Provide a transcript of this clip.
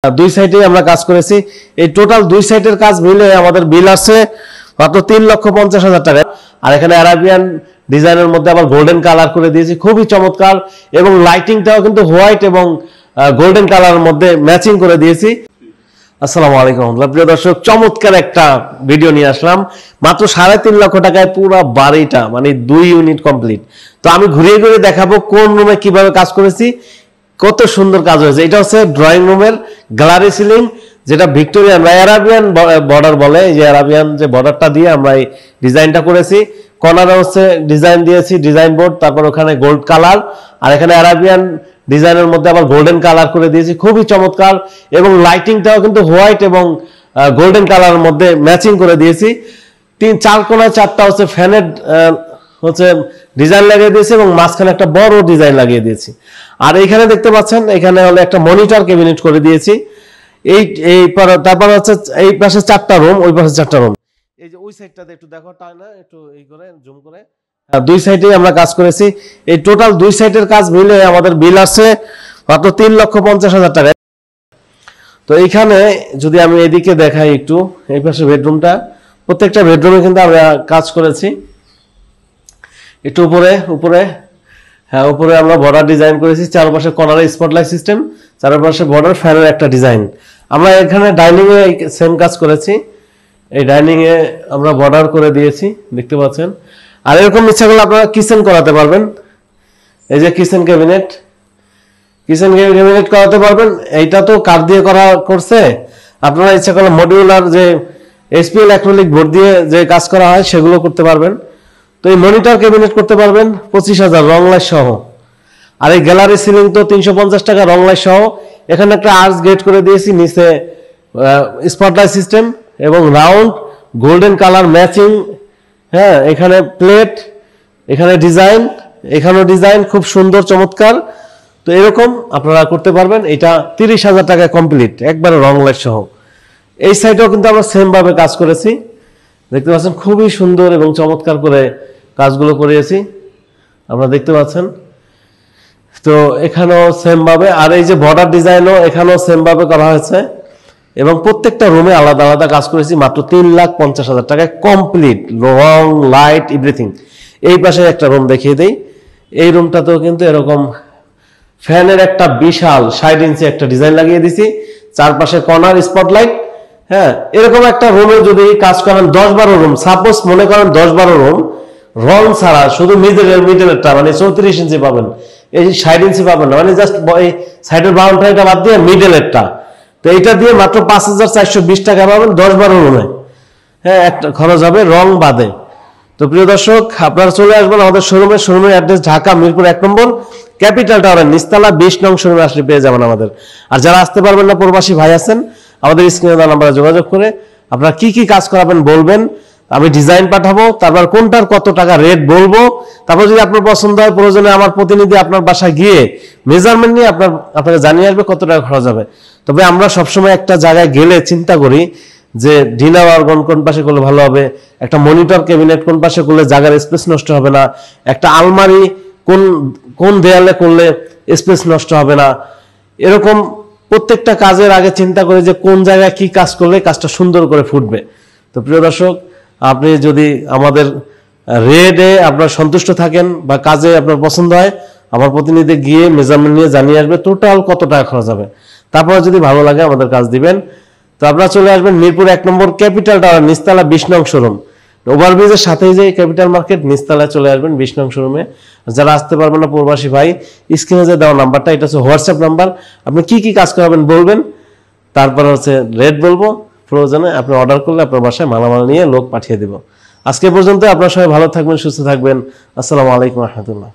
দুই সাইডে আমরা কাজ করেছি। এই টোটাল দুই সাইডের কাজ মিলে আমাদের বিল আসছে মাত্র 3,50,000 টাকা। আর এখানে আরাবিয়ান ডিজাইনের মধ্যে আবার গোল্ডেন কালার করে দিয়েছি, খুবই চমৎকার। এবং লাইটিংটাও কিন্তু হোয়াইট এবং গোল্ডেন কালারের মধ্যে ম্যাচিং করে দিয়েছি। আসসালামু আলাইকুম প্রিয় দর্শক, চমৎকার একটা ভিডিও নিয়ে আসলাম। মাত্র 3.5 লক্ষ টাকায় পুরো বাড়িটা মানে 2 ইউনিট কমপ্লিট। তো আমি ঘুরিয়ে ঘুরিয়ে দেখাবো কোন রুমে কিভাবে কাজ করেছি, কত সুন্দর কাজ হয়েছে। এটা হচ্ছে ড্রয়িং রুমের গ্যালারি সিলিং, যেটা ভিক্টোরিয়ান বা আরাবিয়ান বর্ডার বলে। এই যে আরাবিয়ান যে বর্ডারটা দিয়ে আমরা এই ডিজাইনটা করেছি। কর্নারে হচ্ছে ডিজাইন দিয়েছি, ডিজাইন বোর্ড, তারপর ওখানে গোল্ড কালার, আর এখানে আরাবিয়ান ডিজাইনের মধ্যে আবার গোল্ডেন কালার করে দিয়েছি, খুবই চমৎকার। এবং লাইটিংটাও কিন্তু হোয়াইট এবং গোল্ডেন কালারের মধ্যে ম্যাচিং করে দিয়েছি। 4 কোণায় 4টা হচ্ছে ফ্যানের হচ্ছে ডিজাইন লাগিয়ে দিয়েছি এবং মাঝখানে একটা বড় ডিজাইন লাগিয়ে দিয়েছি। আর এইখানে দেখতে পাচ্ছেন, এখানে হলো একটা মনিটর ক্যাবিনেট করে দিয়েছি। তারপর হচ্ছে এই পাশে 4টা রুম, ওই পাশে 4টা রুম। এই যে ওই সাইডটাতে একটু দেখো, তাই না, একটু এই করে জুম করে। দুই সাইডে আমরা কাজ করেছি। এই টোটাল দুই সাইডের কাজ মিলে আমাদের বিল আসছে মাত্র 3,50,000 টাকা। তো এইখানে যদি আমি এদিকে দেখাই একটু, এই পাশে বেডরুমটা, প্রত্যেকটা বেডরুমে কিন্তু আমরা কাজ করেছি। একটু উপরে হ্যাঁ, উপরে আমরা বর্ডার ডিজাইন করেছি, চারপাশে কর্নারে স্পটলাইট সিস্টেম, চারপাশে বর্ডার ফ্যানের একটা ডিজাইন। আমরা এখানে ডাইনিং এ সেম কাজ করেছি। এই ডাইনিং এ আমরা বর্ডার করে দিয়েছি, দেখতে পাচ্ছেন। আর এরকম ইচ্ছা করলে আপনারা কিচেন করাতে পারবেন। এই যে কিচেন ক্যাবিনেট করাতে পারবেন। এইটা তো কাঠ দিয়ে করছে, আপনারা ইচ্ছা করলে মডিউলার যে এসপিএল অ্যাক্রিলিক বোর্ড দিয়ে যে কাজ করা হয় সেগুলো করতে পারবেন। তো এই মনিটর ক্যাবিনেট করতে পারবেন 25,000 রং লাইট সহ। আর এই গ্যালারি সিলিং তো 350 টাকা রং লাইট সহ। এখানে একটা আর্চ গেট করে দিয়েছি, নিচে স্পটলাইট সিস্টেম এবং রাউন্ড গোল্ডেন কালার ম্যাচিং। হ্যাঁ, এখানে প্লেট, এখানে ডিজাইন, এখানেও ডিজাইন, খুব সুন্দর চমৎকার। তো এরকম আপনারা করতে পারবেন। এটা 30,000 টাকায় কমপ্লিট, একবারে রং লাইট সহ। এই সাইডেও কিন্তু আমরা সেম ভাবে কাজ করেছি, দেখতে পাচ্ছেন, খুবই সুন্দর এবং চমৎকার করে কাজগুলো করিয়েছি, আপনারা দেখতে পাচ্ছেন। তো এখানেও সেম ভাবে, আর এই যে বর্ডার ডিজাইনও এখানেও সেম ভাবে করা হয়েছে। এবং প্রত্যেকটা রুমে আলাদা আলাদা কাজ করেছি, মাত্র 3,50,000 টাকায় কমপ্লিট, রং লাইট এভরিথিং। এই পাশে একটা রুম দেখিয়ে দেই। এই রুমটাতেও কিন্তু এরকম ফ্যানের একটা বিশাল 60 ইঞ্চি একটা ডিজাইন লাগিয়ে দিছি, চারপাশে কর্নার স্পটলাইট। হ্যাঁ, এরকম একটা রুমে যদি কাজ করেন 10-12 রুম, সাপোজ মনে করেন 10-12 রুম রং ছাড়া, শুধু মিডলেরটা মানে 34 ইঞ্চি পাবেন, এই 60 ইঞ্চি পাবেন না, মানে জাস্ট এই সাইডের বাউন্ডারিটা বাদ দিয়ে মিডলেরটা। তো এইটা দিয়ে মাত্র 5,420 টাকা পাবেন 10-12 রুমে। হ্যাঁ, একটা খরচ হবে রং বাদে। তো প্রিয় দর্শক, আপনারা চলে আসবেন আমাদের শোরুমের অ্যাড্রেস ঢাকা মিরপুর 1 নম্বর ক্যাপিটাল টাওয়ারের নিচতলা 20 নং শোরুমে আসলে পেয়ে যাবেন আমাদের। আর যারা আসতে পারবেন না, প্রবাসী ভাই আছেন, আমাদের স্ক্রিনে দেওয়া নাম্বারে যোগাযোগ করে আপনারা কি কি কাজ করাবেন বলবেন, আমি ডিজাইন পাঠাবো, তারপর কোনটার কত টাকা রেট বলবো। তারপর যদি আপনার পছন্দ হয়, প্রয়োজনে আমার প্রতিনিধি আপনার বাসায় গিয়ে মেজারমেন্ট নিয়ে আপনাকে জানিয়ে আসবে কত টাকা খরচ হবে। তবে আমরা সবসময় একটা জায়গায় গেলে চিন্তা করি যে ডিনার অর্গন কোন পাশে করলে ভালো হবে, একটা মনিটর ক্যাবিনেট কোন পাশে করলে জায়গার স্পেস নষ্ট হবে না, একটা আলমারি কোন দেয়ালে করলে স্পেস নষ্ট হবে না। এরকম প্রত্যেকটা কাজের আগে চিন্তা করে যে কোন জায়গায় কি কাজ করলে কাজটা সুন্দর করে ফুটবে। তো প্রিয় দর্শক, আপনি যদি আমাদের রেটে আপনার সন্তুষ্ট থাকেন বা কাজে আপনার পছন্দ হয়, আমার প্রতিনিধি গিয়ে মেজারমেন্ট নিয়ে জানিয়ে আসবে টোটাল কত টাকা খরচ হবে। তারপর যদি ভালো লাগে আমাদের কাজ দিবেন। তো আপনারা চলে আসবেন মিরপুর 1 নম্বর ক্যাপিটাল টাওয়ার নিচতলা 20 নং শোরুম, ওভারব্রিজের সাথেই যে ক্যাপিটাল মার্কেট, নিচতলায় চলে আসবেন 20 নং শোরুমে। যারা আসতে পারবেন না, প্রবাসী ভাই, স্ক্রিনে যে দেওয়া নাম্বারটা, এটা হচ্ছে হোয়াটসঅ্যাপ নাম্বার। আপনি কি কি কাজ করাবেন বলবেন, তারপর হচ্ছে রেট বলবো, প্রয়োজনে আপনি অর্ডার করলে আপনার বাসায় মালামাল নিয়ে লোক পাঠিয়ে দেব। আজকে পর্যন্ত আপনারা সবাই ভালো থাকবেন, সুস্থ থাকবেন। আসসালামু আলাইকুম রহমতুল্লাহ।